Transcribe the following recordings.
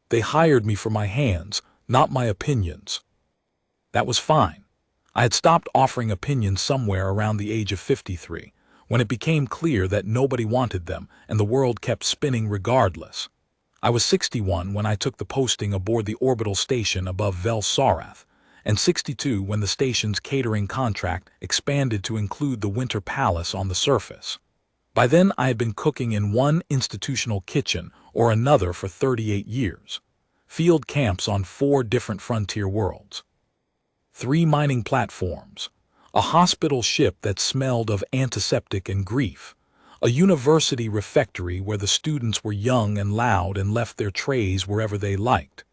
They hired me for my hands, not my opinions. That was fine. I had stopped offering opinions somewhere around the age of 53, when it became clear that nobody wanted them and the world kept spinning regardless. I was 61 when I took the posting aboard the orbital station above Vel-Sarath, and 62 when the station's catering contract expanded to include the Winter Palace on the surface. By then I had been cooking in one institutional kitchen or another for 38 years. Field camps on 4 different frontier worlds. 3 mining platforms. A hospital ship that smelled of antiseptic and grief. A university refectory where the students were young and loud and left their trays wherever they liked.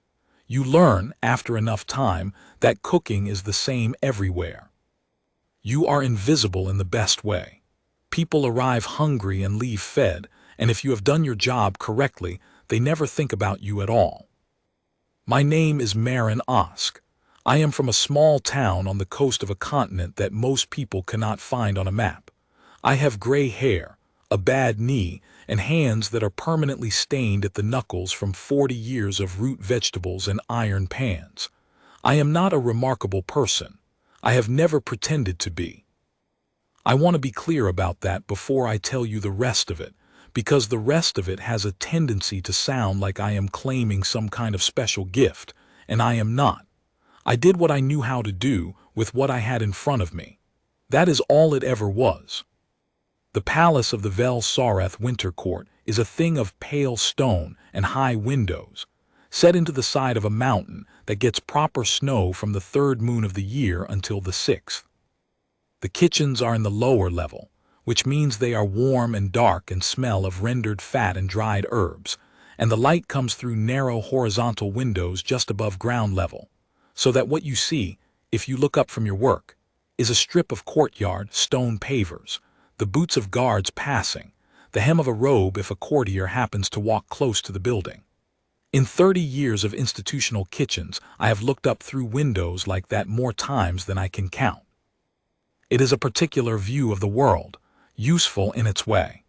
You learn, after enough time, that cooking is the same everywhere. You are invisible in the best way. People arrive hungry and leave fed, and if you have done your job correctly, they never think about you at all. My name is Maren Osk. I am from a small town on the coast of a continent that most people cannot find on a map. I have gray hair, a bad knee, and hands that are permanently stained at the knuckles from 40 years of root vegetables and iron pans. I am not a remarkable person. I have never pretended to be. I want to be clear about that before I tell you the rest of it, because the rest of it has a tendency to sound like I am claiming some kind of special gift, and I am not. I did what I knew how to do with what I had in front of me. That is all it ever was. The palace of the Vel-Sarath Winter Court is a thing of pale stone and high windows, set into the side of a mountain that gets proper snow from the 3rd moon of the year until the 6th. The kitchens are in the lower level, which means they are warm and dark and smell of rendered fat and dried herbs, and the light comes through narrow horizontal windows just above ground level, so that what you see, if you look up from your work, is a strip of courtyard stone pavers, the boots of guards passing, the hem of a robe if a courtier happens to walk close to the building. In 30 years of institutional kitchens, I have looked up through windows like that more times than I can count. It is a particular view of the world, useful in its way.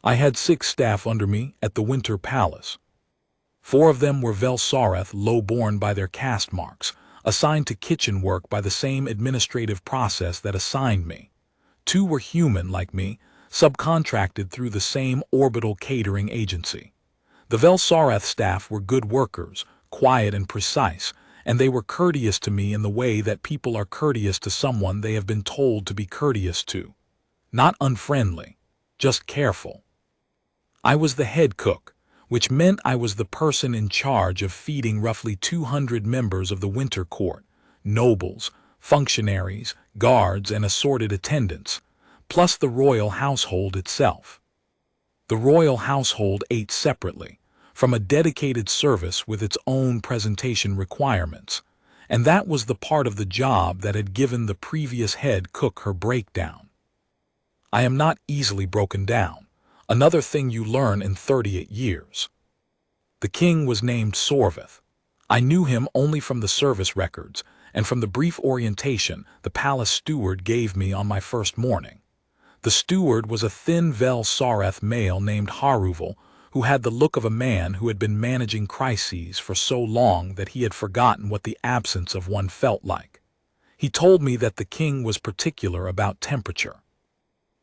I had 6 staff under me at the Winter Palace. 4 of them were Vel-Sarath low-born by their caste marks, assigned to kitchen work by the same administrative process that assigned me. 2 were human like me, subcontracted through the same orbital catering agency. The Vel-Sarath staff were good workers, quiet and precise, and they were courteous to me in the way that people are courteous to someone they have been told to be courteous to. Not unfriendly, just careful. I was the head cook, which meant I was the person in charge of feeding roughly 200 members of the Winter Court, nobles, functionaries, guards, and assorted attendants, plus the royal household itself. The royal household ate separately, from a dedicated service with its own presentation requirements, and that was the part of the job that had given the previous head cook her breakdown. I am not easily broken down, another thing you learn in 38 years. The king was named Sorvith. I knew him only from the service records and from the brief orientation the palace steward gave me on my first morning. The steward was a thin Vel-Sarath male named Haruval, who had the look of a man who had been managing crises for so long that he had forgotten what the absence of one felt like. He told me that the king was particular about temperature.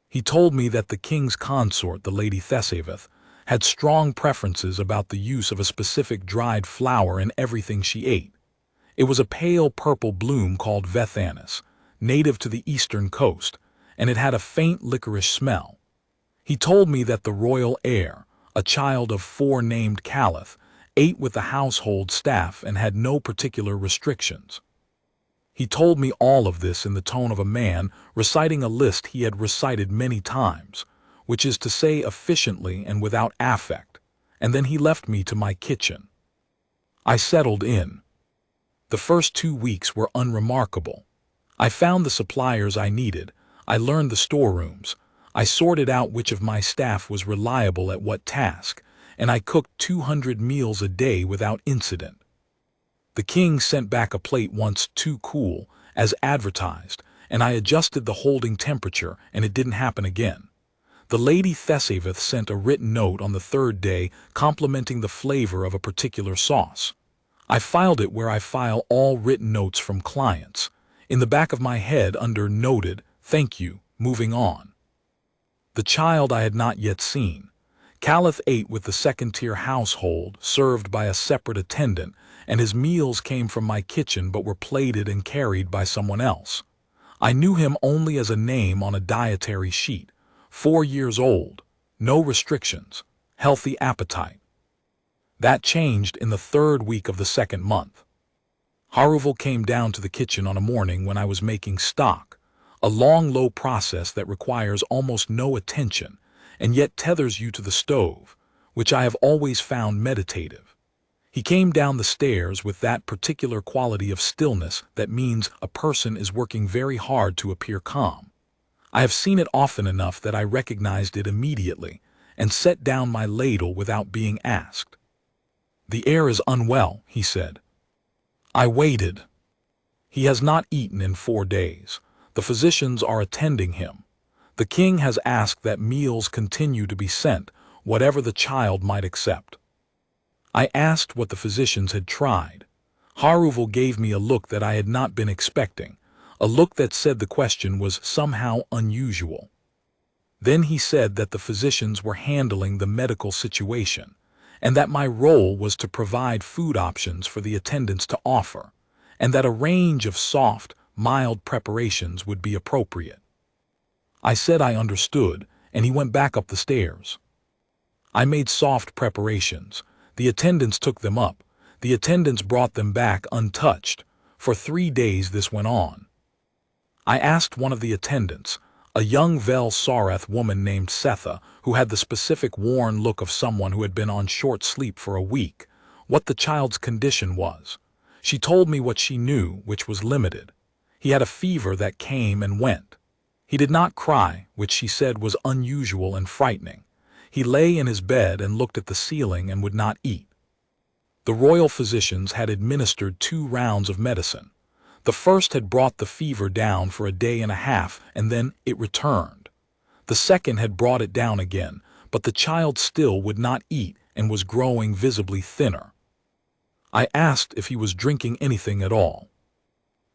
He told me that the king's consort, the Lady Thesavith, had strong preferences about the use of a specific dried flower in everything she ate. It was a pale purple bloom called Vethanis, native to the eastern coast, and it had a faint licorice smell. He told me that the royal heir, a child of 4 named Caliph, ate with the household staff and had no particular restrictions. He told me all of this in the tone of a man reciting a list he had recited many times, which is to say efficiently and without affect, and then he left me to my kitchen. I settled in. The first 2 weeks were unremarkable. I found the suppliers I needed, I learned the storerooms, I sorted out which of my staff was reliable at what task, and I cooked 200 meals a day without incident. The king sent back a plate once too cool, as advertised, and I adjusted the holding temperature and it didn't happen again. The Lady Thesavith sent a written note on the third day complimenting the flavor of a particular sauce. I filed it where I file all written notes from clients, in the back of my head under Noted, Thank You, Moving On. The child I had not yet seen. Caliph ate with the second-tier household, served by a separate attendant, and his meals came from my kitchen but were plated and carried by someone else. I knew him only as a name on a dietary sheet. 4 years old, no restrictions, healthy appetite. That changed in the third week of the second month. Haruval came down to the kitchen on a morning when I was making stock, a long, low process that requires almost no attention and yet tethers you to the stove, which I have always found meditative. He came down the stairs with that particular quality of stillness that means a person is working very hard to appear calm. I have seen it often enough that I recognized it immediately and set down my ladle without being asked. The heir is unwell, he said. I waited. He has not eaten in 4 days. The physicians are attending him. The king has asked that meals continue to be sent, whatever the child might accept. I asked what the physicians had tried. Haruval gave me a look that I had not been expecting, a look that said the question was somehow unusual. Then he said that the physicians were handling the medical situation, and that my role was to provide food options for the attendants to offer, and that a range of soft, mild preparations would be appropriate. I said I understood, and he went back up the stairs. I made soft preparations. The attendants took them up. The attendants brought them back untouched. For 3 days this went on. I asked one of the attendants, a young Vel Sareth woman named Setha, who had the specific worn look of someone who had been on short sleep for a week, what the child's condition was. She told me what she knew, which was limited. He had a fever that came and went. He did not cry, which she said was unusual and frightening. He lay in his bed and looked at the ceiling and would not eat. The royal physicians had administered 2 rounds of medicine. The first had brought the fever down for a day and a half, and then it returned. The second had brought it down again, but the child still would not eat and was growing visibly thinner. I asked if he was drinking anything at all.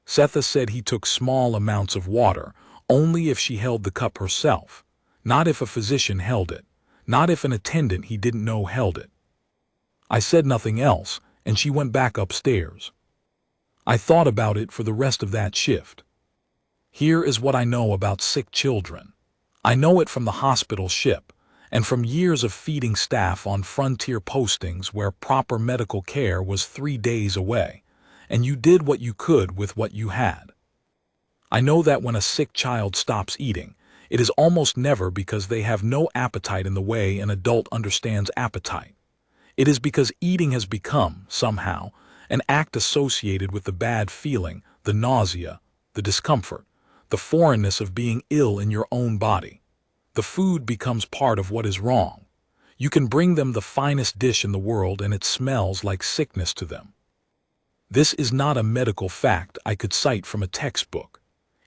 Setha said he took small amounts of water, only if she held the cup herself, not if a physician held it, not if an attendant he didn't know held it. I said nothing else, and she went back upstairs. I thought about it for the rest of that shift. Here is what I know about sick children. I know it from the hospital ship, and from years of feeding staff on frontier postings where proper medical care was 3 days away, and you did what you could with what you had. I know that when a sick child stops eating, it is almost never because they have no appetite in the way an adult understands appetite. It is because eating has become, somehow, an act associated with the bad feeling, the nausea, the discomfort, the foreignness of being ill in your own body. The food becomes part of what is wrong. You can bring them the finest dish in the world and it smells like sickness to them. This is not a medical fact I could cite from a textbook.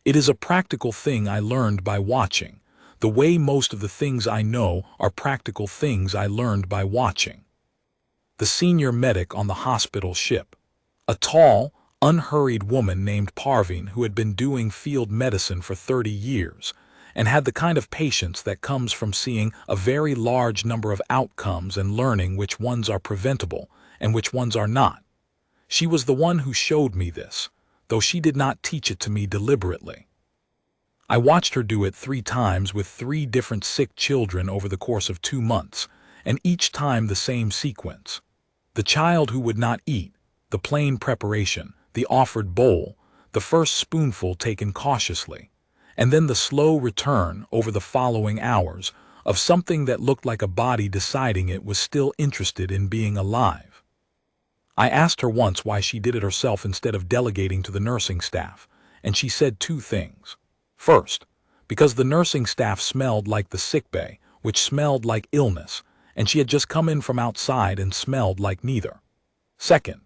It is a practical thing I learned by watching, the way most of the things I know are practical things I learned by watching. The senior medic on the hospital ship, a tall, unhurried woman named Parveen who had been doing field medicine for 30 years and had the kind of patience that comes from seeing a very large number of outcomes and learning which ones are preventable and which ones are not. She was the one who showed me this, though she did not teach it to me deliberately. I watched her do it 3 times with 3 different sick children over the course of 2 months, and each time the same sequence. The child who would not eat, the plain preparation, the offered bowl, the first spoonful taken cautiously, and then the slow return over the following hours of something that looked like a body deciding it was still interested in being alive. I asked her once why she did it herself instead of delegating to the nursing staff, and she said 2 things. First, because the nursing staff smelled like the sickbay, which smelled like illness, and she had just come in from outside and smelled like neither. Second,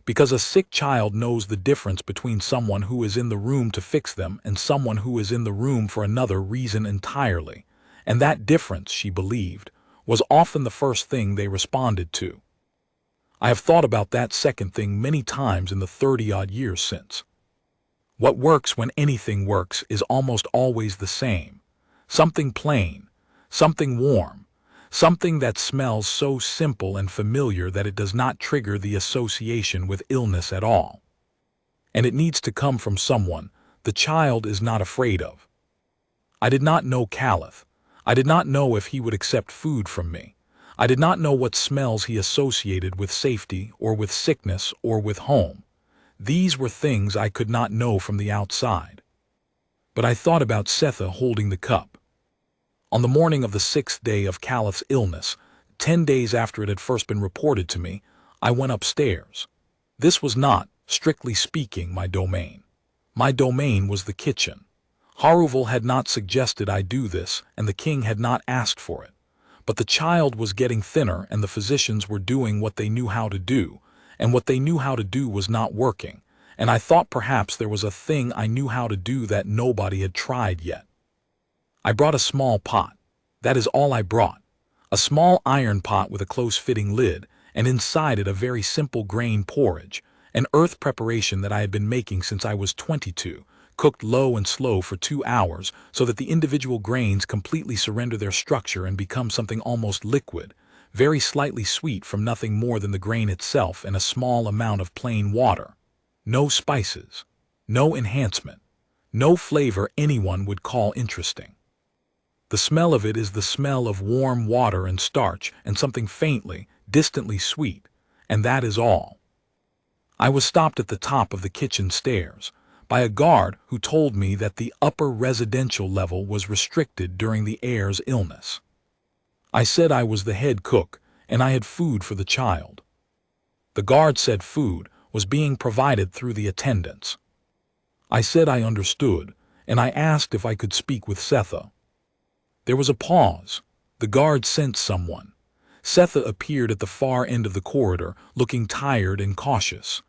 because a sick child knows the difference between someone who is in the room to fix them and someone who is in the room for another reason entirely, and that difference, she believed, was often the first thing they responded to. I have thought about that second thing many times in the 30-odd years since. What works when anything works is almost always the same. Something plain, something warm, something that smells so simple and familiar that it does not trigger the association with illness at all. And it needs to come from someone the child is not afraid of. I did not know Caliph. I did not know if he would accept food from me. I did not know what smells he associated with safety or with sickness or with home. These were things I could not know from the outside. But I thought about Setha holding the cup. On the morning of the 6th day of Caliph's illness, 10 days after it had first been reported to me, I went upstairs. This was not, strictly speaking, my domain. My domain was the kitchen. Haruval had not suggested I do this, and the king had not asked for it. But the child was getting thinner, and the physicians were doing what they knew how to do, and what they knew how to do was not working, and I thought perhaps there was a thing I knew how to do that nobody had tried yet. I brought a small pot. That is all I brought. A small iron pot with a close-fitting lid, and inside it a very simple grain porridge, an earth preparation that I had been making since I was 22, cooked low and slow for 2 hours so that the individual grains completely surrender their structure and become something almost liquid, very slightly sweet from nothing more than the grain itself and a small amount of plain water. No spices, no enhancement, no flavor anyone would call interesting. The smell of it is the smell of warm water and starch and something faintly, distantly sweet, and that is all. I was stopped at the top of the kitchen stairs by a guard who told me that the upper residential level was restricted during the heir's illness. I said I was the head cook and I had food for the child. The guard said food was being provided through the attendants. I said I understood, and I asked if I could speak with Setha. There was a pause. The guard sensed someone. Setha appeared at the far end of the corridor, looking tired and cautious.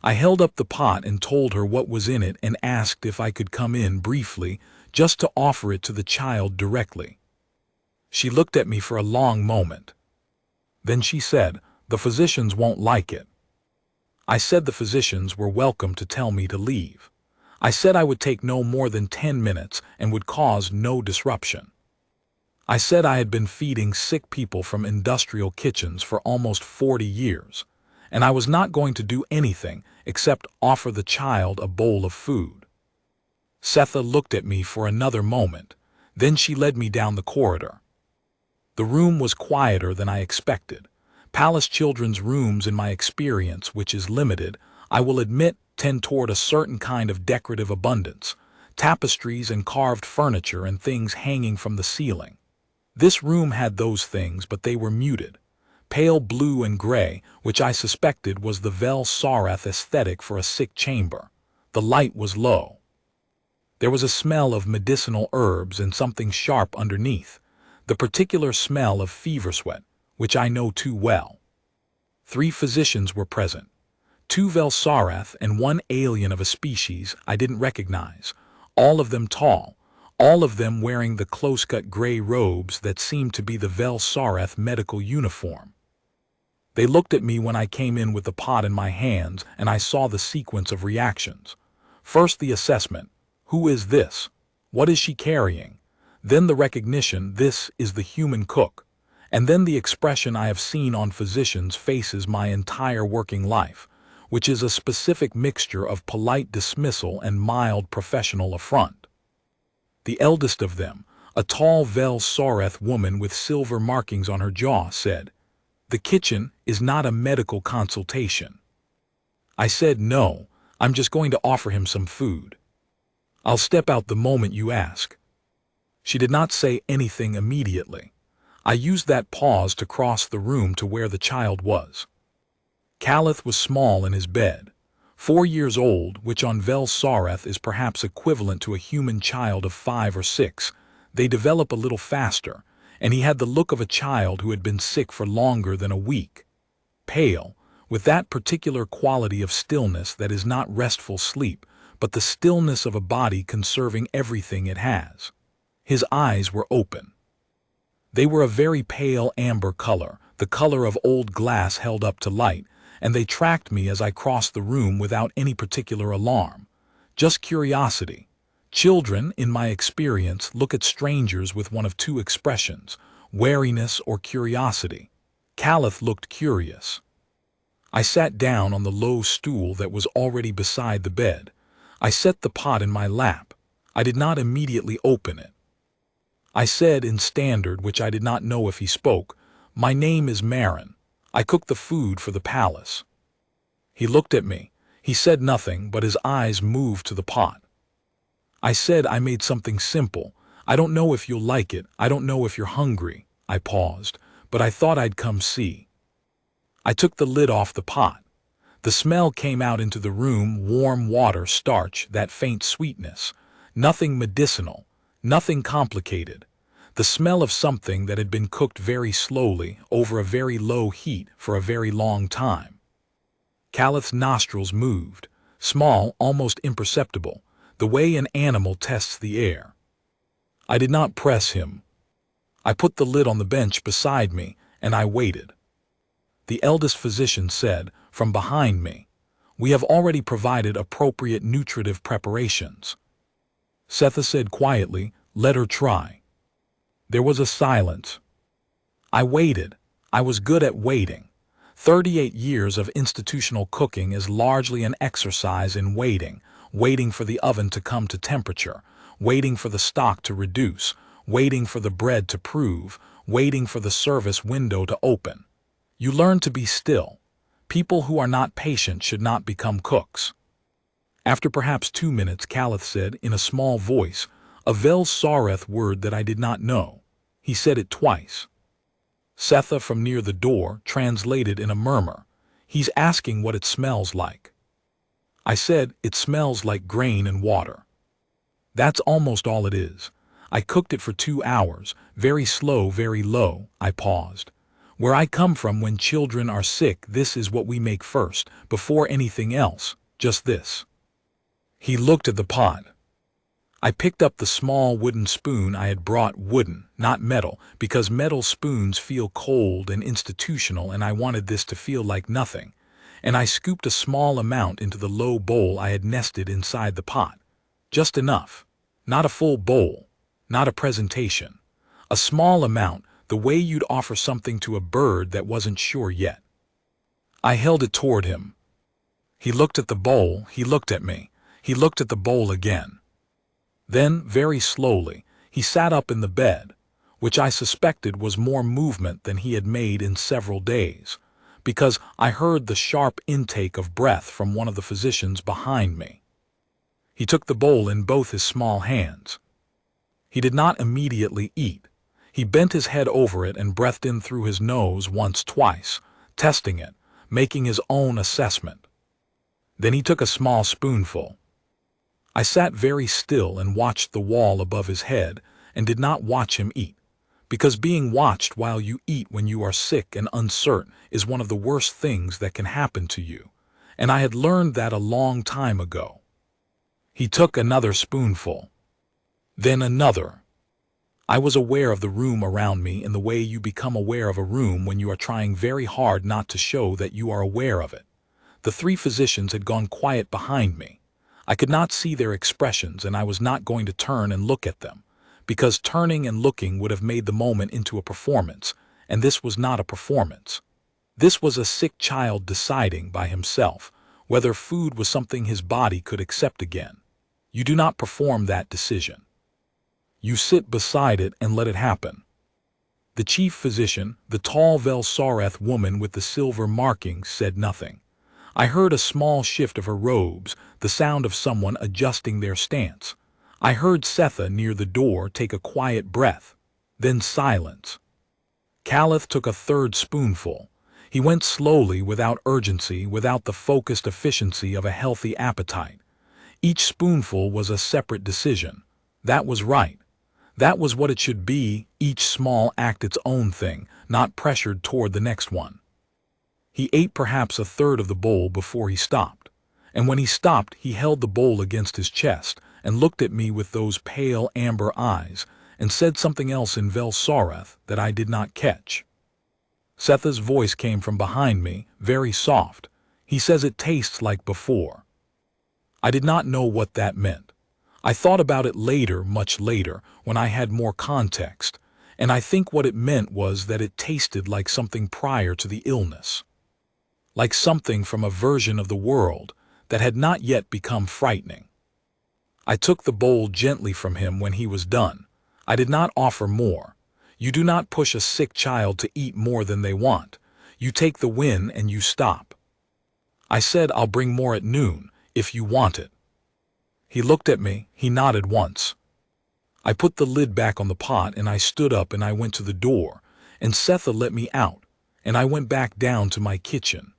I held up the pot and told her what was in it and asked if I could come in briefly, just to offer it to the child directly. She looked at me for a long moment. Then she said, "The physicians won't like it." I said the physicians were welcome to tell me to leave. I said I would take no more than 10 minutes and would cause no disruption. I said I had been feeding sick people from industrial kitchens for almost 40 years, and I was not going to do anything except offer the child a bowl of food. Setha looked at me for another moment, then she led me down the corridor. The room was quieter than I expected. Palace children's rooms, in my experience, which is limited, I will admit, tend toward a certain kind of decorative abundance, tapestries and carved furniture and things hanging from the ceiling. This room had those things, but they were muted. Pale blue and gray, which I suspected was the Vel Sarath aesthetic for a sick chamber. The light was low. There was a smell of medicinal herbs and something sharp underneath, the particular smell of fever sweat, which I know too well. 3 physicians were present, 2 Vel Sarath and 1 alien of a species I didn't recognize, all of them tall, all of them wearing the close-cut gray robes that seemed to be the Vel Sarath medical uniform. They looked at me when I came in with the pot in my hands, and I saw the sequence of reactions. First the assessment, who is this? What is she carrying? Then the recognition, this is the human cook. And then the expression I have seen on physicians' faces my entire working life, which is a specific mixture of polite dismissal and mild professional affront. The eldest of them, a tall Vel Sarath woman with silver markings on her jaw, said, "The kitchen is not a medical consultation." I said, "No, I'm just going to offer him some food. I'll step out the moment you ask." She did not say anything immediately. I used that pause to cross the room to where the child was. Caliph was small in his bed, 4 years old, which on Vel Sarath is perhaps equivalent to a human child of 5 or 6. They develop a little faster, and he had the look of a child who had been sick for longer than a week. Pale, with that particular quality of stillness that is not restful sleep, but the stillness of a body conserving everything it has. His eyes were open. They were a very pale amber color, the color of old glass held up to light, and they tracked me as I crossed the room without any particular alarm. Just curiosity. Children, in my experience, look at strangers with one of two expressions, wariness or curiosity. Caliph looked curious. I sat down on the low stool that was already beside the bed. I set the pot in my lap. I did not immediately open it. I said in standard, which I did not know if he spoke, "My name is Maren. I cook the food for the palace." He looked at me. He said nothing, but his eyes moved to the pot. I said, "I made something simple. I don't know if you'll like it. I don't know if you're hungry." I paused, but I thought I'd come see. I took the lid off the pot. The smell came out into the room, warm water, starch, that faint sweetness. Nothing medicinal, nothing complicated. The smell of something that had been cooked very slowly, over a very low heat, for a very long time. Caliph's nostrils moved, small, almost imperceptible, the way an animal tests the air. I did not press him. I put the lid on the bench beside me, and I waited. The eldest physician said, from behind me, "We have already provided appropriate nutritive preparations." Setha said quietly, "Let her try." There was a silence. I waited. I was good at waiting. 38 years of institutional cooking is largely an exercise in waiting, waiting for the oven to come to temperature, waiting for the stock to reduce, waiting for the bread to prove, waiting for the service window to open. You learn to be still. People who are not patient should not become cooks. After perhaps 2 minutes, Caliph said, in a small voice, a Vel Sareth word that I did not know. He said it twice. Setha from near the door translated in a murmur, "He's asking what it smells like." I said, "It smells like grain and water." That's almost all it is. I cooked it for 2 hours, very slow, very low. I paused. Where I come from, when children are sick, this is what we make first, before anything else, just this. He looked at the pot. I picked up the small wooden spoon I had brought, wooden, not metal, because metal spoons feel cold and institutional, and I wanted this to feel like nothing, and I scooped a small amount into the low bowl I had nested inside the pot. Just enough. Not a full bowl. Not a presentation. A small amount, the way you'd offer something to a bird that wasn't sure yet. I held it toward him. He looked at the bowl, he looked at me, he looked at the bowl again. Then, very slowly, he sat up in the bed, which I suspected was more movement than he had made in several days, because I heard the sharp intake of breath from one of the physicians behind me. He took the bowl in both his small hands. He did not immediately eat. He bent his head over it and breathed in through his nose once, twice, testing it, making his own assessment. Then he took a small spoonful. I sat very still and watched the wall above his head and did not watch him eat, because being watched while you eat when you are sick and uncertain is one of the worst things that can happen to you, and I had learned that a long time ago. He took another spoonful. Then another. I was aware of the room around me in the way you become aware of a room when you are trying very hard not to show that you are aware of it. The 3 physicians had gone quiet behind me. I could not see their expressions, and I was not going to turn and look at them, because turning and looking would have made the moment into a performance, and this was not a performance. This was a sick child deciding by himself whether food was something his body could accept again. You do not perform that decision. You sit beside it and let it happen. The chief physician, the tall Vel Sareth woman with the silver markings, said nothing. I heard a small shift of her robes, the sound of someone adjusting their stance. I heard Setha near the door take a quiet breath. Then silence. Caliph took a 3rd spoonful. He went slowly, without urgency, without the focused efficiency of a healthy appetite. Each spoonful was a separate decision. That was right. That was what it should be, each small act its own thing, not pressured toward the next one. He ate perhaps a 1/3 of the bowl before he stopped, and when he stopped he held the bowl against his chest and looked at me with those pale amber eyes, and said something else in Velsoreth that I did not catch. Setha's voice came from behind me, very soft. He says it tastes like before. I did not know what that meant. I thought about it later, much later, when I had more context, and I think what it meant was that it tasted like something prior to the illness. Like something from a version of the world that had not yet become frightening. I took the bowl gently from him when he was done. I did not offer more. You do not push a sick child to eat more than they want. You take the win and you stop. I said, I'll bring more at noon, if you want it. He looked at me, he nodded once. I put the lid back on the pot and I stood up and I went to the door, and Setha let me out, and I went back down to my kitchen.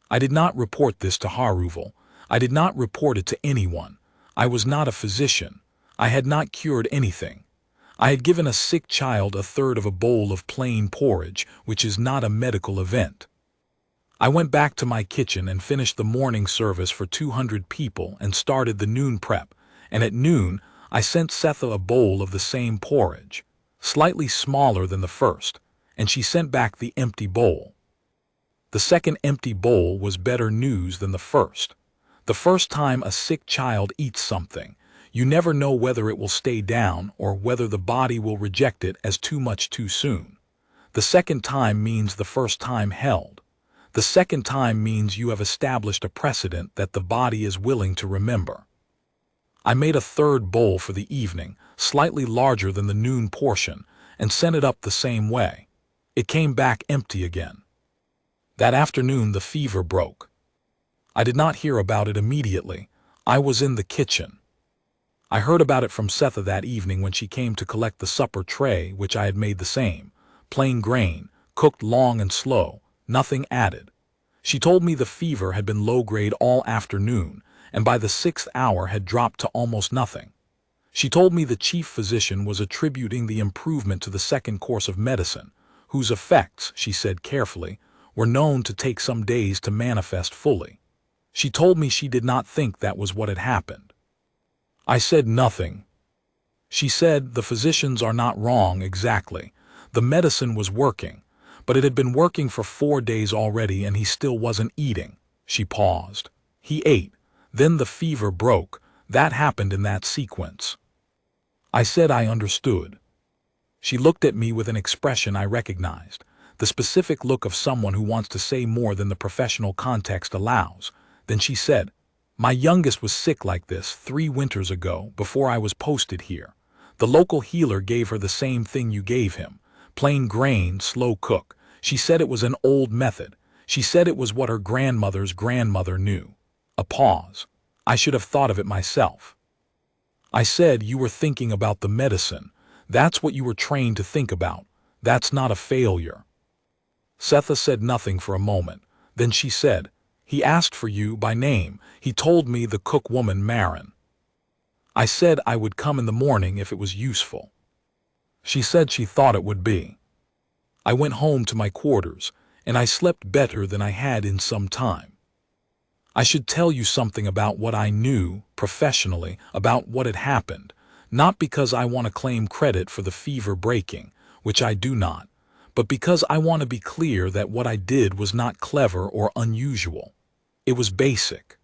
I did not report this to Haruval. I did not report it to anyone. I was not a physician. I had not cured anything. I had given a sick child a third of a bowl of plain porridge, which is not a medical event. I went back to my kitchen and finished the morning service for 200 people and started the noon prep, and at noon I sent Setha a bowl of the same porridge, slightly smaller than the first, and she sent back the empty bowl. The second empty bowl was better news than the first. The first time a sick child eats something, you never know whether it will stay down or whether the body will reject it as too much too soon. The second time means the first time held. The second time means you have established a precedent that the body is willing to remember. I made a third bowl for the evening, slightly larger than the noon portion, and sent it up the same way. It came back empty again. That afternoon the fever broke. I did not hear about it immediately. I was in the kitchen. I heard about it from Setha that evening when she came to collect the supper tray, which I had made the same. Plain grain, cooked long and slow, nothing added. She told me the fever had been low-grade all afternoon, and by the 6th hour had dropped to almost nothing. She told me the chief physician was attributing the improvement to the second course of medicine, whose effects, she said carefully, were known to take some days to manifest fully. She told me she did not think that was what had happened. I said nothing. She said the physicians are not wrong exactly. The medicine was working, but it had been working for 4 days already and he still wasn't eating. She paused. He ate. Then the fever broke. That happened in that sequence. I said I understood. She looked at me with an expression I recognized, the specific look of someone who wants to say more than the professional context allows. Then she said, my youngest was sick like this 3 winters ago before I was posted here. The local healer gave her the same thing you gave him. Plain grain, slow cook. She said it was an old method. She said it was what her grandmother's grandmother knew. A pause. I should have thought of it myself. I said you were thinking about the medicine. That's what you were trained to think about. That's not a failure. Setha said nothing for a moment. Then she said, he asked for you by name. He told me the cook woman Maren. I said I would come in the morning if it was useful. She said she thought it would be. I went home to my quarters, and I slept better than I had in some time. I should tell you something about what I knew, professionally, about what had happened, not because I want to claim credit for the fever breaking, which I do not, but because I want to be clear that what I did was not clever or unusual. It was basic.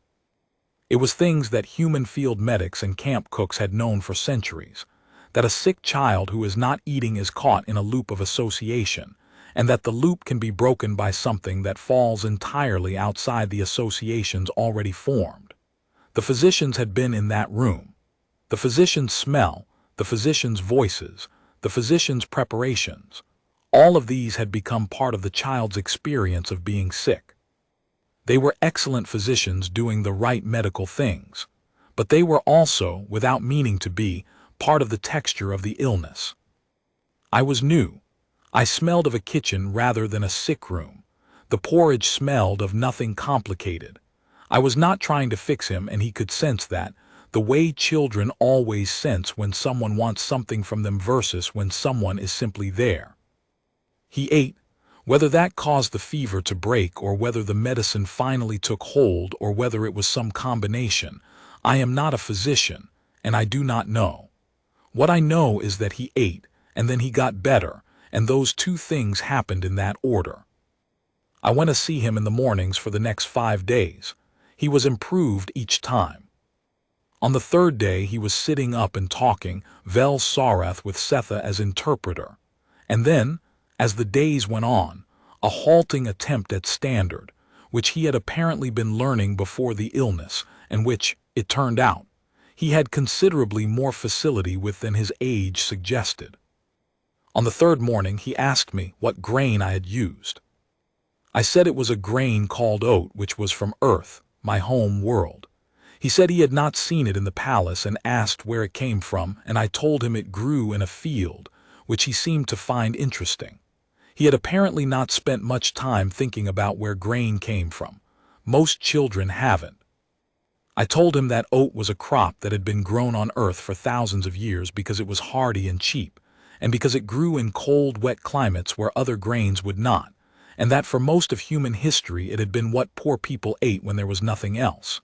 It was things that human field medics and camp cooks had known for centuries, that a sick child who is not eating is caught in a loop of association, and that the loop can be broken by something that falls entirely outside the associations already formed. The physicians had been in that room. The physicians' smell, the physicians' voices, the physicians' preparations. All of these had become part of the child's experience of being sick. They were excellent physicians doing the right medical things, but they were also, without meaning to be, part of the texture of the illness. I was new. I smelled of a kitchen rather than a sick room. The porridge smelled of nothing complicated. I was not trying to fix him, and he could sense that, the way children always sense when someone wants something from them versus when someone is simply there. He ate. Whether that caused the fever to break or whether the medicine finally took hold or whether it was some combination, I am not a physician, and I do not know. What I know is that he ate, and then he got better, and those two things happened in that order. I went to see him in the mornings for the next 5 days. He was improved each time. On the third day he was sitting up and talking, Vel Sarath with Setha as interpreter. And then, as the days went on, a halting attempt at standard, which he had apparently been learning before the illness, and which, it turned out, he had considerably more facility with than his age suggested. On the third morning he asked me what grain I had used. I said it was a grain called oat, which was from Earth, my home world. He said he had not seen it in the palace and asked where it came from, and I told him it grew in a field, which he seemed to find interesting. He had apparently not spent much time thinking about where grain came from. Most children haven't. I told him that oat was a crop that had been grown on Earth for thousands of years because it was hardy and cheap, and because it grew in cold, wet climates where other grains would not, and that for most of human history it had been what poor people ate when there was nothing else.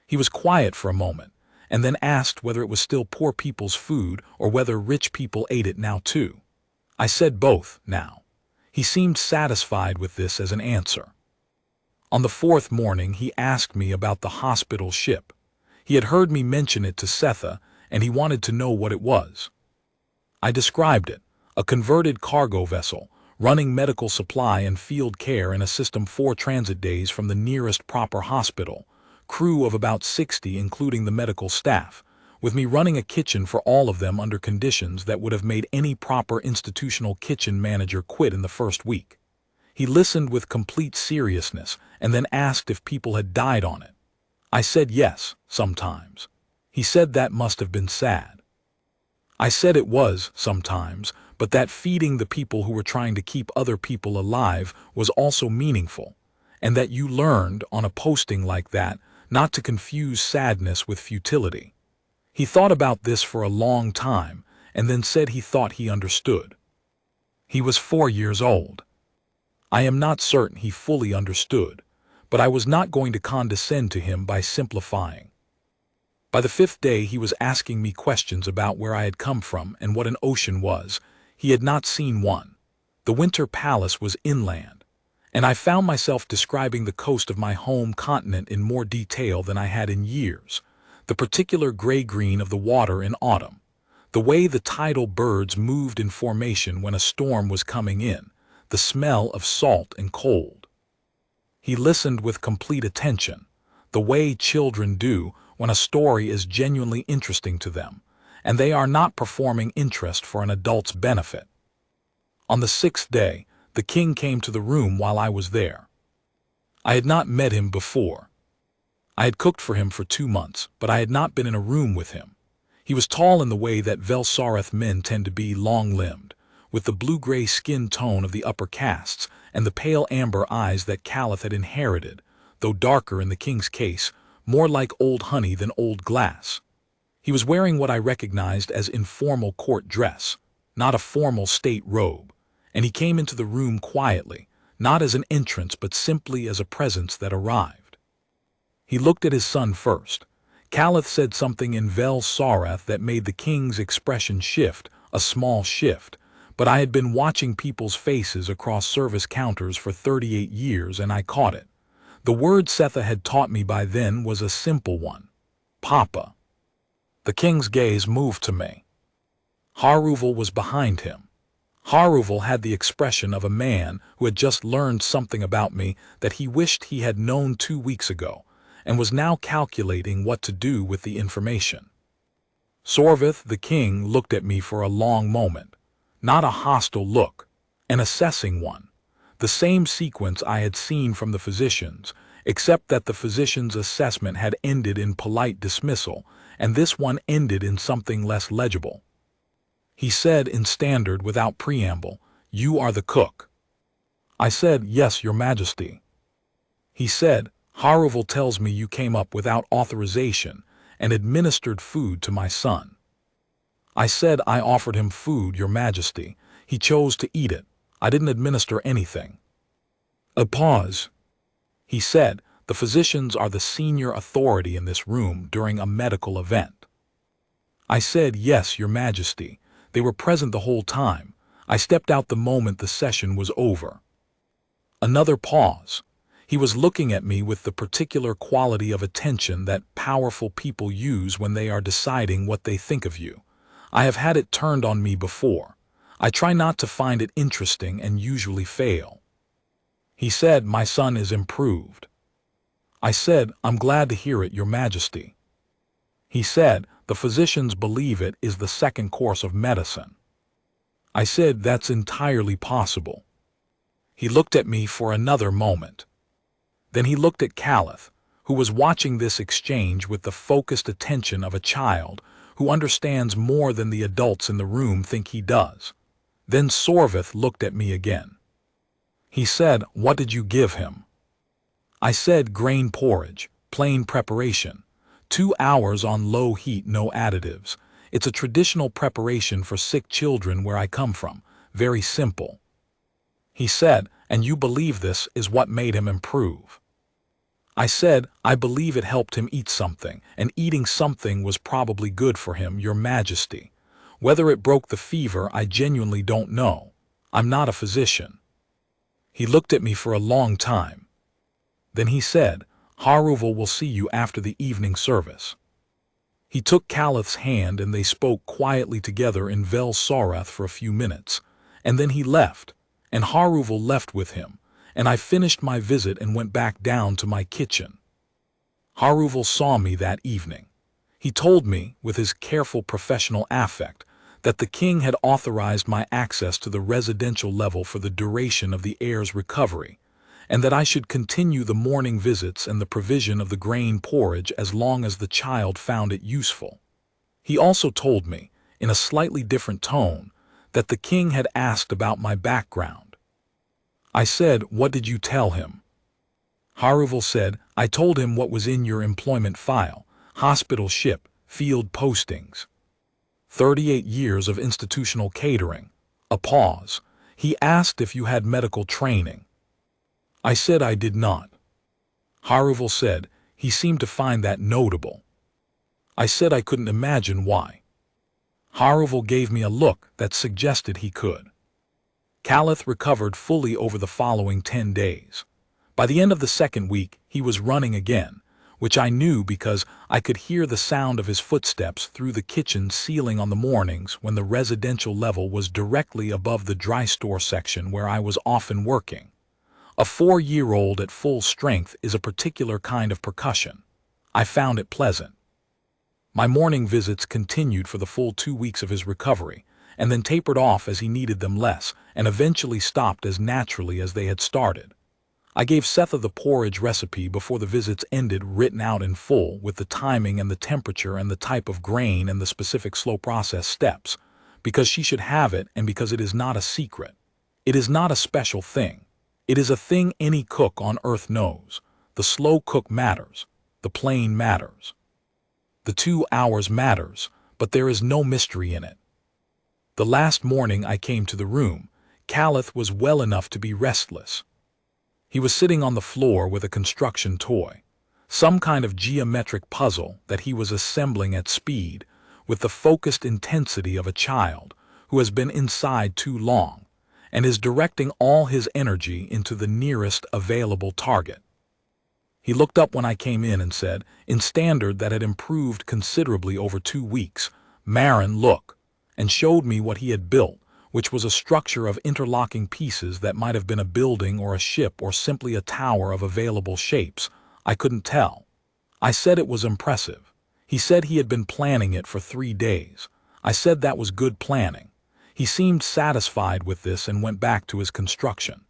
He was quiet for a moment, and then asked whether it was still poor people's food or whether rich people ate it now too. I said both, now. He seemed satisfied with this as an answer. On the fourth morning he asked me about the hospital ship. He had heard me mention it to Setha, and he wanted to know what it was. I described it, a converted cargo vessel, running medical supply and field care in a system 4 transit days from the nearest proper hospital, crew of about 60 including the medical staff, with me running a kitchen for all of them under conditions that would have made any proper institutional kitchen manager quit in the first week. He listened with complete seriousness and then asked if people had died on it. I said yes, sometimes. He said that must have been sad. I said it was, sometimes, but that feeding the people who were trying to keep other people alive was also meaningful, and that you learned, on a posting like that, not to confuse sadness with futility. He thought about this for a long time, and then said he thought he understood. He was 4 years old. I am not certain he fully understood, but I was not going to condescend to him by simplifying. By the 5th day he was asking me questions about where I had come from and what an ocean was. He had not seen one. The Winter Palace was inland, and I found myself describing the coast of my home continent in more detail than I had in years, the particular gray-green of the water in autumn, the way the tidal birds moved in formation when a storm was coming in, the smell of salt and cold. He listened with complete attention, the way children do when a story is genuinely interesting to them, and they are not performing interest for an adult's benefit. On the 6th day, the king came to the room while I was there. I had not met him before. I had cooked for him for 2 months, but I had not been in a room with him. He was tall in the way that Velsarath men tend to be, long-limbed, with the blue-gray skin tone of the upper castes and the pale amber eyes that Caliph had inherited, though darker in the king's case, more like old honey than old glass. He was wearing what I recognized as informal court dress, not a formal state robe, and he came into the room quietly, not as an entrance but simply as a presence that arrived. He looked at his son first. Caliph said something in Vel Sarath that made the king's expression shift, a small shift, but I had been watching people's faces across service counters for 38 years and I caught it. The word Setha had taught me by then was a simple one: Papa. The king's gaze moved to me. Haruval was behind him. Haruval had the expression of a man who had just learned something about me that he wished he had known 2 weeks ago, and was now calculating what to do with the information. Sorvith, the king, looked at me for a long moment, not a hostile look, an assessing one, the same sequence I had seen from the physicians, except that the physician's assessment had ended in polite dismissal, and this one ended in something less legible. He said in standard without preamble, "You are the cook." I said, "Yes, your majesty." He said, "Haruval tells me you came up without authorization and administered food to my son." I said, "I offered him food, your majesty. He chose to eat it. I didn't administer anything." A pause. He said, "The physicians are the senior authority in this room during a medical event." I said, "Yes, Your Majesty. They were present the whole time. I stepped out the moment the session was over." Another pause. He was looking at me with the particular quality of attention that powerful people use when they are deciding what they think of you. I have had it turned on me before. I try not to find it interesting and usually fail. He said, "My son is improved." I said, "I'm glad to hear it, Your Majesty." He said, "The physicians believe it is the second course of medicine." I said, "That's entirely possible." He looked at me for another moment. Then he looked at Caliph, who was watching this exchange with the focused attention of a child who understands more than the adults in the room think he does. Then Sorvith looked at me again. He said, "What did you give him?" I said, "Grain porridge, plain preparation. 2 hours on low heat, no additives. It's a traditional preparation for sick children where I come from. Very simple." He said, "And you believe this is what made him improve?" I said, "I believe it helped him eat something, and eating something was probably good for him, Your Majesty. Whether it broke the fever, I genuinely don't know. I'm not a physician." He looked at me for a long time. Then he said, "Haruval will see you after the evening service." He took Caliph's hand and they spoke quietly together in Vel Sarath for a few minutes, and then he left, and Haruval left with him, and I finished my visit and went back down to my kitchen. Haruval saw me that evening. He told me, with his careful professional affect, that the king had authorized my access to the residential level for the duration of the heir's recovery, and that I should continue the morning visits and the provision of the grain porridge as long as the child found it useful. He also told me, in a slightly different tone, that the king had asked about my background. I said, "What did you tell him?" Haruval said, "I told him what was in your employment file: hospital ship, field postings. 38 years of institutional catering." A pause. He asked if you had medical training. I said I did not. Haruval said he seemed to find that notable. I said I couldn't imagine why. Haruval gave me a look that suggested he could. Caliph recovered fully over the following 10 days. By the end of the second week, he was running again, which I knew because I could hear the sound of his footsteps through the kitchen ceiling on the mornings when the residential level was directly above the dry store section where I was often working. A 4-year-old at full strength is a particular kind of percussion. I found it pleasant. My morning visits continued for the full 2 weeks of his recovery, and then tapered off as he needed them less, and eventually stopped as naturally as they had started. I gave Setha the porridge recipe before the visits ended, written out in full, with the timing and the temperature and the type of grain and the specific slow process steps, because she should have it and because it is not a secret. It is not a special thing. It is a thing any cook on earth knows. The slow cook matters. The plain matters. The 2 hours matters, but there is no mystery in it. The last morning I came to the room, Caliph was well enough to be restless. He was sitting on the floor with a construction toy, some kind of geometric puzzle that he was assembling at speed, with the focused intensity of a child who has been inside too long, and is directing all his energy into the nearest available target. He looked up when I came in and said, in standard that had improved considerably over 2 weeks, "Maren, look," and showed me what he had built, which was a structure of interlocking pieces that might have been a building or a ship or simply a tower of available shapes. I couldn't tell. I said it was impressive. He said he had been planning it for 3 days. I said that was good planning. He seemed satisfied with this and went back to his construction.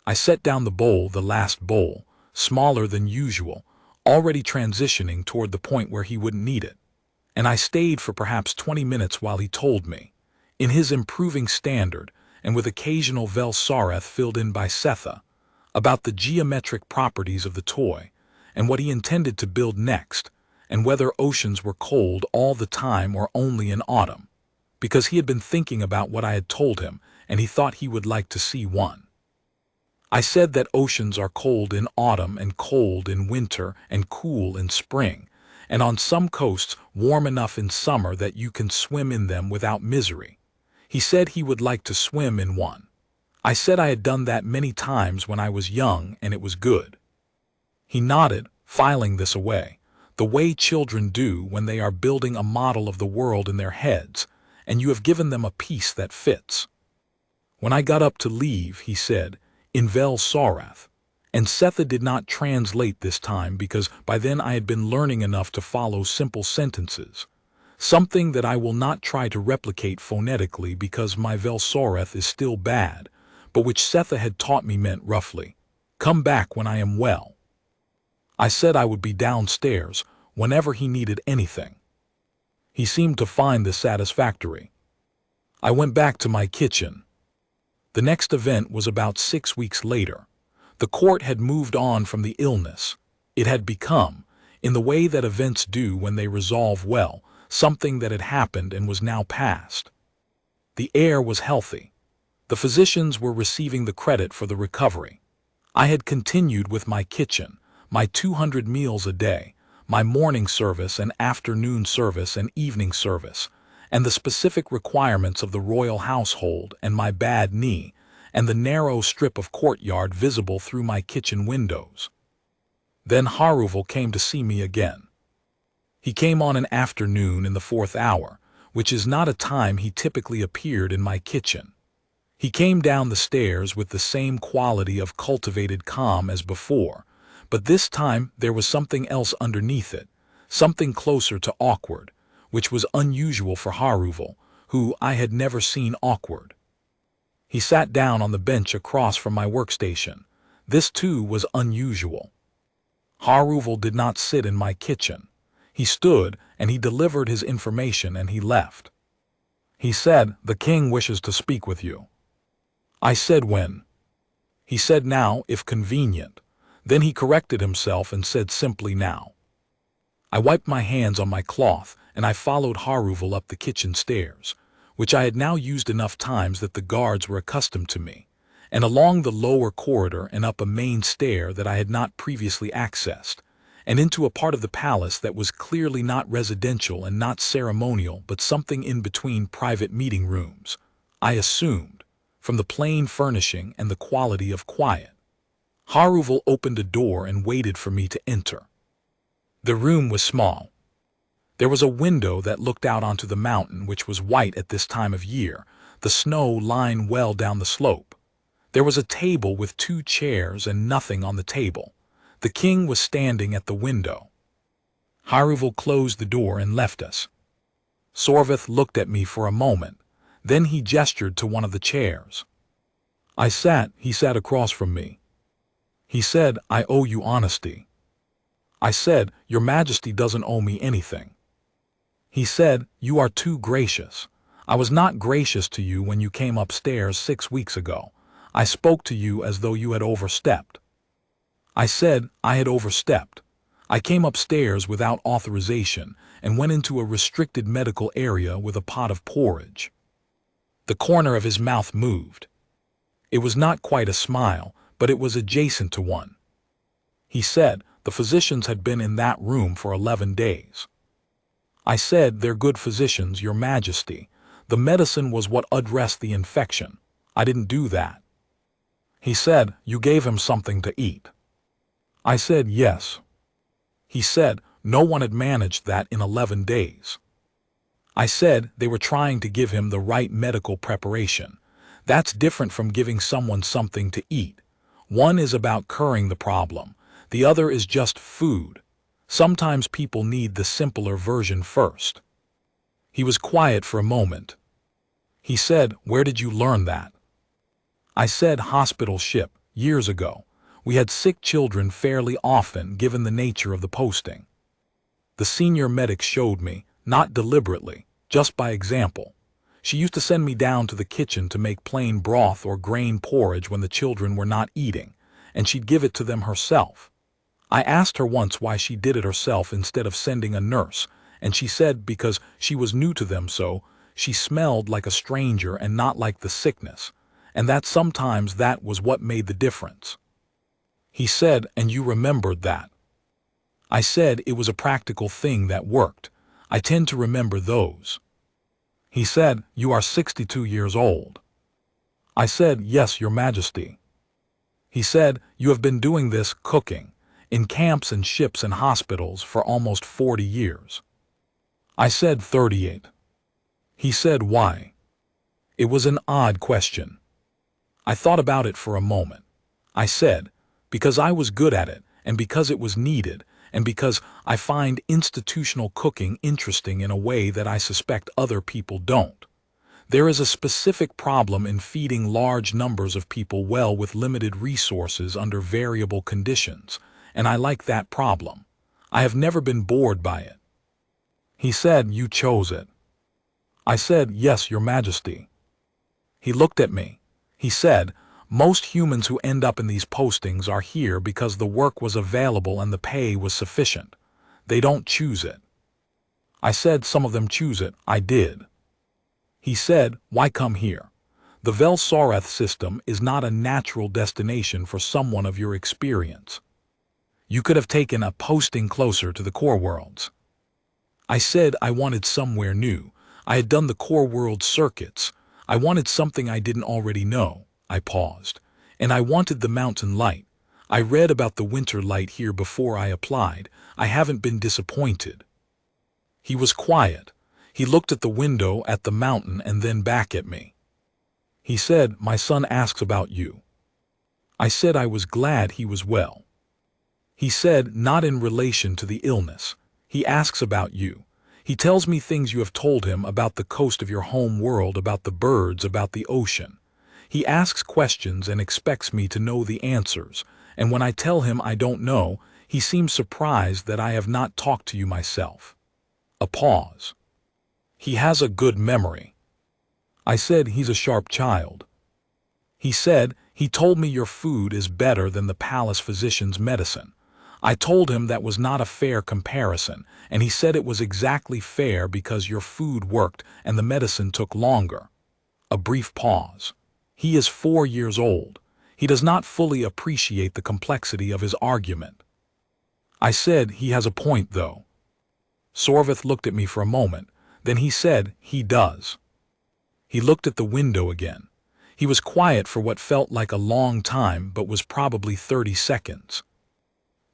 I set down the bowl, the last bowl, smaller than usual, already transitioning toward the point where he wouldn't need it, and I stayed for perhaps 20 minutes while he told me, in his improving standard and with occasional Vel Sarath filled in by Setha, about the geometric properties of the toy and what he intended to build next, and whether oceans were cold all the time or only in autumn, because he had been thinking about what I had told him and he thought he would like to see one. I said that oceans are cold in autumn and cold in winter and cool in spring, and on some coasts warm enough in summer that you can swim in them without misery. He said he would like to swim in one. I said I had done that many times when I was young and it was good. He nodded, filing this away, the way children do when they are building a model of the world in their heads, and you have given them a piece that fits. When I got up to leave, he said, "In vel Sorath," and Setha did not translate this time because by then I had been learning enough to follow simple sentences, something that I will not try to replicate phonetically because my vel Sorath is still bad, but which Setha had taught me meant roughly, "Come back when I am well." I said I would be downstairs whenever he needed anything. He seemed to find this satisfactory. I went back to my kitchen. The next event was about 6 weeks later. The court had moved on from the illness. It had become, in the way that events do when they resolve well, something that had happened and was now past. The heir was healthy. The physicians were receiving the credit for the recovery. I had continued with my kitchen, my 200 meals a day, my morning service and afternoon service and evening service, and the specific requirements of the royal household and my bad knee, and the narrow strip of courtyard visible through my kitchen windows. Then Haruval came to see me again. He came on an afternoon in the 4th hour, which is not a time he typically appeared in my kitchen. He came down the stairs with the same quality of cultivated calm as before, but this time there was something else underneath it, something closer to awkward, which was unusual for Haruval, who I had never seen awkward. He sat down on the bench across from my workstation. This too was unusual. Haruval did not sit in my kitchen. He stood and he delivered his information and he left. He said, "The king wishes to speak with you." I said, "When?" He said, "Now, if convenient." Then he corrected himself and said simply, "Now." I wiped my hands on my cloth and I followed Haruval up the kitchen stairs, which I had now used enough times that the guards were accustomed to me, and along the lower corridor and up a main stair that I had not previously accessed, and into a part of the palace that was clearly not residential and not ceremonial but something in between private meeting rooms, I assumed, from the plain furnishing and the quality of quiet. Haruval opened a door and waited for me to enter. The room was small. There was a window that looked out onto the mountain, which was white at this time of year, the snow lying well down the slope. There was a table with 2 chairs and nothing on the table. The king was standing at the window. Haruval closed the door and left us. Sorvith looked at me for a moment. Then he gestured to one of the chairs. He sat across from me. He said, "I owe you honesty." I said, "Your Majesty doesn't owe me anything." He said, "You are too gracious. I was not gracious to you when you came upstairs 6 weeks ago. I spoke to you as though you had overstepped." I said, "I had overstepped. I came upstairs without authorization and went into a restricted medical area with a pot of porridge." The corner of his mouth moved. It was not quite a smile, but it was adjacent to one. He said, "The physicians had been in that room for 11 days. I said, "They're good physicians, Your Majesty. The medicine was what addressed the infection. I didn't do that." He said, "You gave him something to eat." I said, "Yes." He said, "No one had managed that in 11 days. I said, "They were trying to give him the right medical preparation. That's different from giving someone something to eat. One is about curing the problem. The other is just food. Sometimes people need the simpler version first." He was quiet for a moment. He said, "Where did you learn that?" I said, "Hospital ship, years ago. We had sick children fairly often given the nature of the posting." The senior medic showed me, not deliberately, just by example. She used to send me down to the kitchen to make plain broth or grain porridge when the children were not eating, and she'd give it to them herself. I asked her once why she did it herself instead of sending a nurse, and she said because she was new to them, so she smelled like a stranger and not like the sickness, and that sometimes that was what made the difference. He said, "And you remembered that?" I said it was a practical thing that worked. I tend to remember those. He said, "You are 62 years old." I said, "Yes, Your Majesty." He said, "You have been doing this cooking in camps and ships and hospitals for almost 40 years. I said 38. He said, "Why?" It was an odd question. I thought about it for a moment. I said, "Because I was good at it, and because it was needed, and because I find institutional cooking interesting in a way that I suspect other people don't. There is a specific problem in feeding large numbers of people well with limited resources under variable conditions, and I like that problem. I have never been bored by it." He said, "You chose it." I said, "Yes, Your Majesty." He looked at me. He said, "Most humans who end up in these postings are here because the work was available and the pay was sufficient. They don't choose it." I said, "Some of them choose it." I did. He said, "Why come here? The Vel-Sareth system is not a natural destination for someone of your experience. You could have taken a posting closer to the core worlds." I said I wanted somewhere new. I had done the core world circuits. I wanted something I didn't already know. I paused. And I wanted the mountain light. I read about the winter light here before I applied. I haven't been disappointed. He was quiet. He looked at the window, at the mountain, and then back at me. He said, "My son asks about you." I said I was glad he was well. He said, "Not in relation to the illness. He asks about you. He tells me things you have told him about the coast of your home world, about the birds, about the ocean. He asks questions and expects me to know the answers, and when I tell him I don't know, he seems surprised that I have not talked to you myself." A pause. "He has a good memory." I said, "He's a sharp child." He said, "He told me your food is better than the palace physician's medicine." I told him that was not a fair comparison, and he said it was exactly fair because your food worked and the medicine took longer. A brief pause. He is 4 years old. He does not fully appreciate the complexity of his argument. I said, "He has a point, though." Sorveth looked at me for a moment. Then he said, "He does." He looked at the window again. He was quiet for what felt like a long time, but was probably 30 seconds.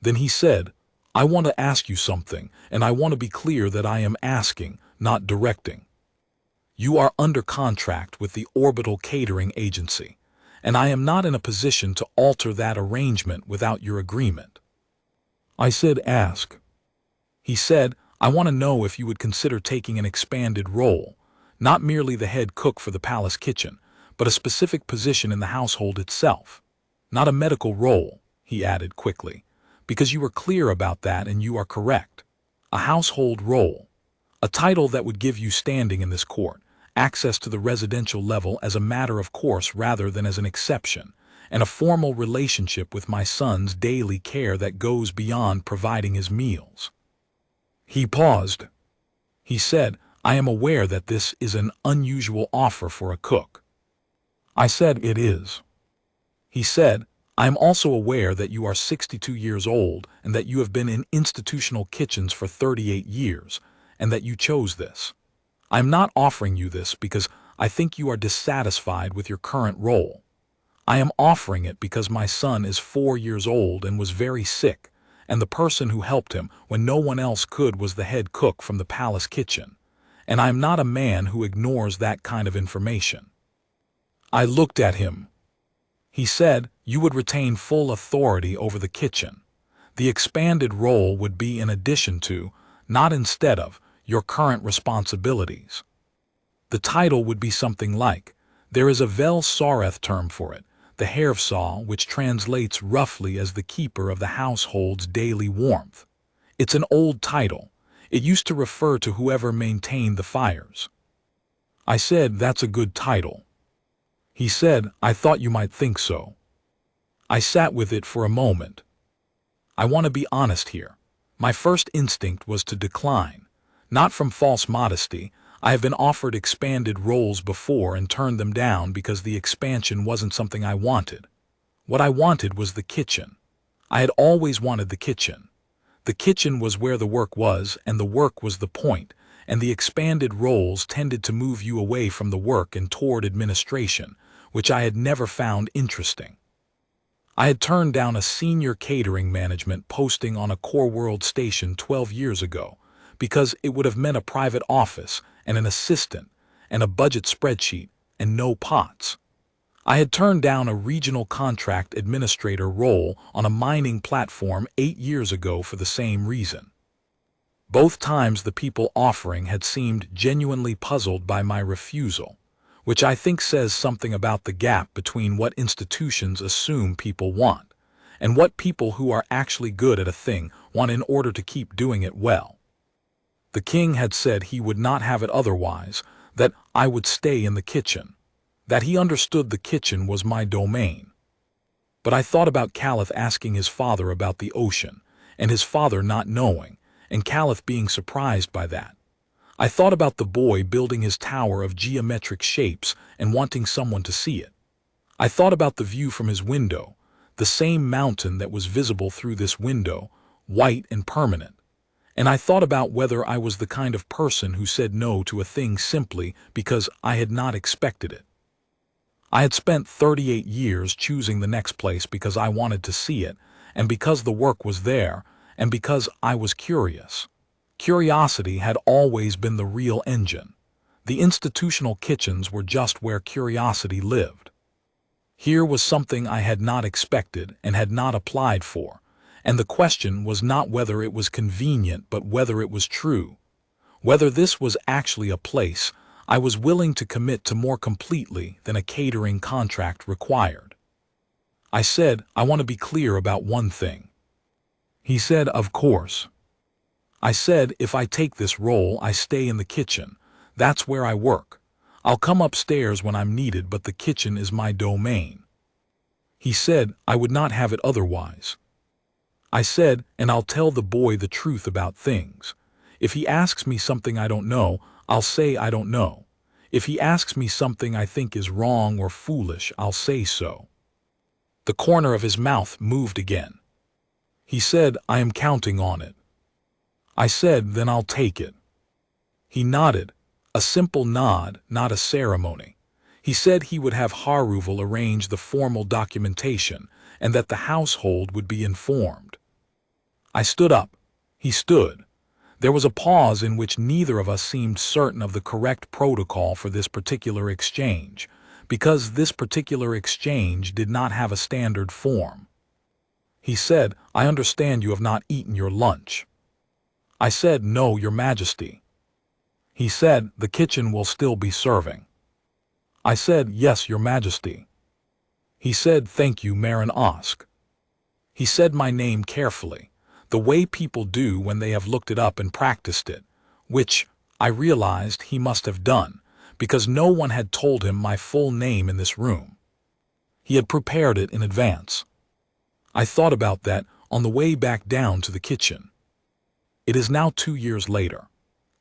Then he said, "I want to ask you something, and I want to be clear that I am asking, not directing. You are under contract with the Orbital Catering Agency, and I am not in a position to alter that arrangement without your agreement." I said, "Ask." He said, "I want to know if you would consider taking an expanded role, not merely the head cook for the palace kitchen, but a specific position in the household itself. Not a medical role," he added quickly, "because you were clear about that and you are correct. A household role. A title that would give you standing in this court, access to the residential level as a matter of course rather than as an exception, and a formal relationship with my son's daily care that goes beyond providing his meals." He paused. He said, "I am aware that this is an unusual offer for a cook." I said, "It is." He said, "I am also aware that you are 62 years old and that you have been in institutional kitchens for 38 years, and that you chose this. I am not offering you this because I think you are dissatisfied with your current role. I am offering it because my son is 4 years old and was very sick, and the person who helped him when no one else could was the head cook from the palace kitchen, and I am not a man who ignores that kind of information." I looked at him. He said, "You would retain full authority over the kitchen. The expanded role would be in addition to, not instead of, your current responsibilities. The title would be something like, there is a Vel-Sareth term for it, the Heir, which translates roughly as the keeper of the household's daily warmth. It's an old title. It used to refer to whoever maintained the fires." I said, "That's a good title." He said, "I thought you might think so." I sat with it for a moment. I want to be honest here. My first instinct was to decline. Not from false modesty. I have been offered expanded roles before and turned them down because the expansion wasn't something I wanted. What I wanted was the kitchen. I had always wanted the kitchen. The kitchen was where the work was, and the work was the point, and the expanded roles tended to move you away from the work and toward administration, which I had never found interesting. I had turned down a senior catering management posting on a Core World station 12 years ago because it would have meant a private office and an assistant and a budget spreadsheet and no pots. I had turned down a regional contract administrator role on a mining platform 8 years ago for the same reason. Both times the people offering had seemed genuinely puzzled by my refusal, which I think says something about the gap between what institutions assume people want and what people who are actually good at a thing want in order to keep doing it well. The king had said he would not have it otherwise, that I would stay in the kitchen, that he understood the kitchen was my domain. But I thought about Caliph asking his father about the ocean, and his father not knowing, and Caliph being surprised by that. I thought about the boy building his tower of geometric shapes and wanting someone to see it. I thought about the view from his window, the same mountain that was visible through this window, white and permanent. And I thought about whether I was the kind of person who said no to a thing simply because I had not expected it. I had spent 38 years choosing the next place because I wanted to see it, and because the work was there, and because I was curious. Curiosity had always been the real engine. The institutional kitchens were just where curiosity lived. Here was something I had not expected and had not applied for, and the question was not whether it was convenient but whether it was true. Whether this was actually a place I was willing to commit to more completely than a catering contract required. I said, I want to be clear about one thing. He said, of course. I said, if I take this role, I stay in the kitchen. That's where I work. I'll come upstairs when I'm needed, but the kitchen is my domain. He said, I would not have it otherwise. I said, and I'll tell the boy the truth about things. If he asks me something I don't know, I'll say I don't know. If he asks me something I think is wrong or foolish, I'll say so. The corner of his mouth moved again. He said, I am counting on it. I said, then I'll take it. He nodded, a simple nod, not a ceremony. He said he would have Haruval arrange the formal documentation and that the household would be informed. I stood up. He stood. There was a pause in which neither of us seemed certain of the correct protocol for this particular exchange, because this particular exchange did not have a standard form. He said, I understand you have not eaten your lunch. I said, no, Your Majesty. He said, the kitchen will still be serving. I said, yes, Your Majesty. He said, thank you, Maren Osk. He said my name carefully, the way people do when they have looked it up and practiced it, which I realized he must have done, because no one had told him my full name in this room. He had prepared it in advance. I thought about that on the way back down to the kitchen. It is now 2 years later.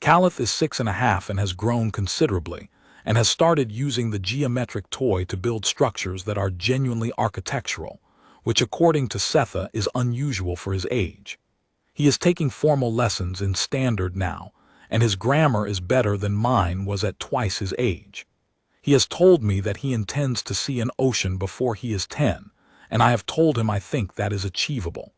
Caliph is 6.5 and has grown considerably, and has started using the geometric toy to build structures that are genuinely architectural, which according to Setha is unusual for his age. He is taking formal lessons in standard now, and his grammar is better than mine was at twice his age. He has told me that he intends to see an ocean before he is 10, and I have told him I think that is achievable.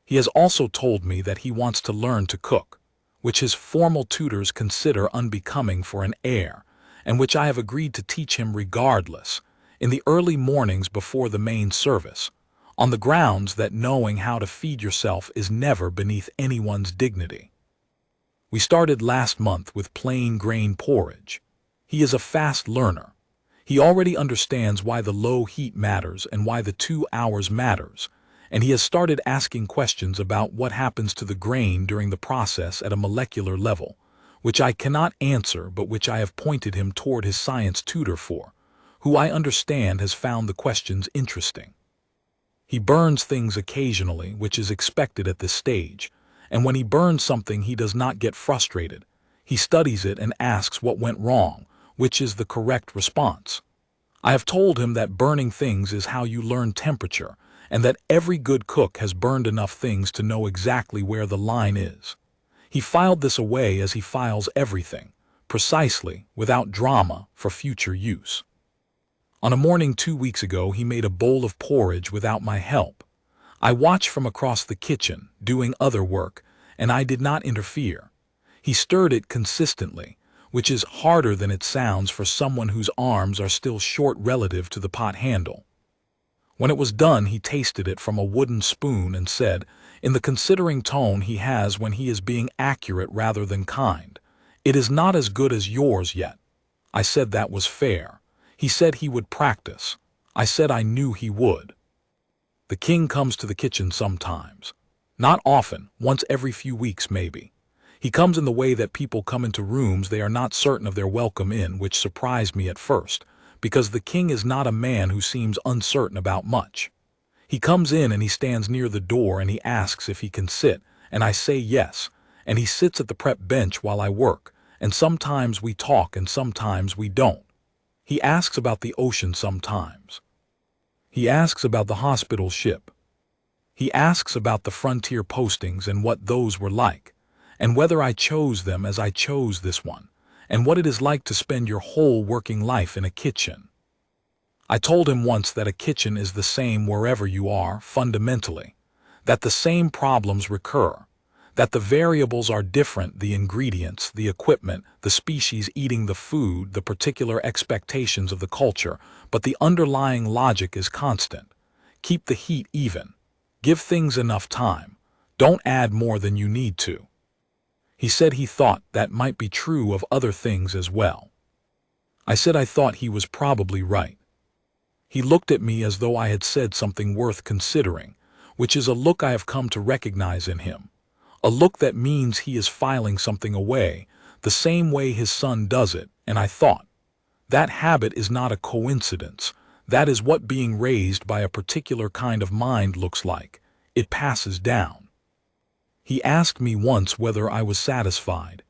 He has also told me that he wants to learn to cook, which his formal tutors consider unbecoming for an heir, and which I have agreed to teach him regardless, in the early mornings before the main service, on the grounds that knowing how to feed yourself is never beneath anyone's dignity. We started last month with plain grain porridge. He is a fast learner. He already understands why the low heat matters and why the 2 hours matters, and he has started asking questions about what happens to the grain during the process at a molecular level, which I cannot answer but which I have pointed him toward his science tutor for, who I understand has found the questions interesting. He burns things occasionally, which is expected at this stage, and when he burns something he does not get frustrated. He studies it and asks what went wrong, which is the correct response. I have told him that burning things is how you learn temperature, and that every good cook has burned enough things to know exactly where the line is. He filed this away as he files everything, precisely, without drama, for future use. On a morning 2 weeks ago, he made a bowl of porridge without my help. I watched from across the kitchen, doing other work, and I did not interfere. He stirred it consistently, which is harder than it sounds for someone whose arms are still short relative to the pot handle. When it was done, he tasted it from a wooden spoon and said, in the considering tone he has when he is being accurate rather than kind, "It is not as good as yours yet." I said that was fair. He said he would practice. I said I knew he would. The king comes to the kitchen sometimes. Not often, once every few weeks maybe. He comes in the way that people come into rooms they are not certain of their welcome in, which surprised me at first, because the king is not a man who seems uncertain about much. He comes in and he stands near the door and he asks if he can sit, and I say yes, and he sits at the prep bench while I work, and sometimes we talk and sometimes we don't. He asks about the ocean sometimes. He asks about the hospital ship. He asks about the frontier postings and what those were like, and whether I chose them as I chose this one, and what it is like to spend your whole working life in a kitchen. I told him once that a kitchen is the same wherever you are, fundamentally, that the same problems recur, that the variables are different, the ingredients, the equipment, the species eating the food, the particular expectations of the culture, but the underlying logic is constant. Keep the heat even. Give things enough time. Don't add more than you need to. He said he thought that might be true of other things as well. I said I thought he was probably right. He looked at me as though I had said something worth considering, which is a look I have come to recognize in him. A look that means he is filing something away, the same way his son does it, and I thought, that habit is not a coincidence. That is what being raised by a particular kind of mind looks like. It passes down. He asked me once whether I was satisfied.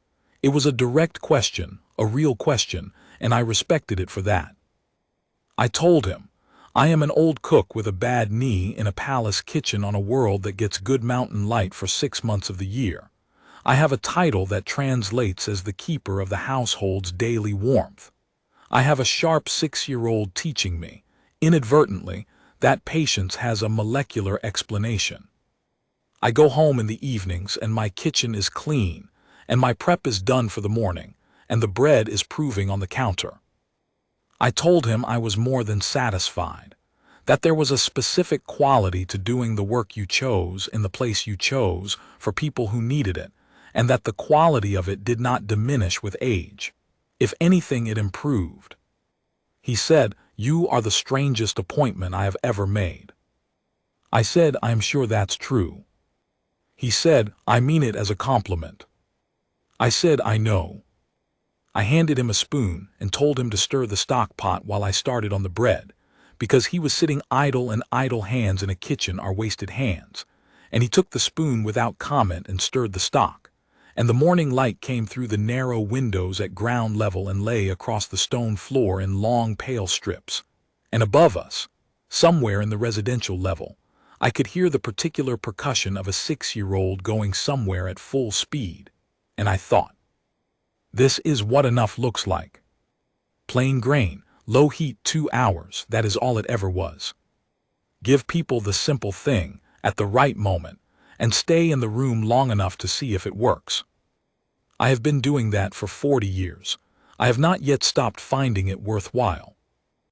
It was a direct question, a real question, and I respected it for that. I told him, I am an old cook with a bad knee in a palace kitchen on a world that gets good mountain light for 6 months of the year. I have a title that translates as the keeper of the household's daily warmth. I have a sharp 6-year-old teaching me, inadvertently, that patience has a molecular explanation. I go home in the evenings and my kitchen is clean, and my prep is done for the morning, and the bread is proving on the counter. I told him I was more than satisfied, that there was a specific quality to doing the work you chose in the place you chose for people who needed it, and that the quality of it did not diminish with age. If anything, it improved. He said, "You are the strangest appointment I have ever made." I said, "I am sure that's true." He said, "I mean it as a compliment." I said, "I know." I handed him a spoon and told him to stir the stock pot while I started on the bread, because he was sitting idle, and idle hands in a kitchen are wasted hands, and he took the spoon without comment and stirred the stock, and the morning light came through the narrow windows at ground level and lay across the stone floor in long pale strips, and above us, somewhere in the residential level, I could hear the particular percussion of a 6-year-old going somewhere at full speed, and I thought, this is what enough looks like. Plain grain, low heat 2 hours, that is all it ever was. Give people the simple thing, at the right moment, and stay in the room long enough to see if it works. I have been doing that for 40 years. I have not yet stopped finding it worthwhile.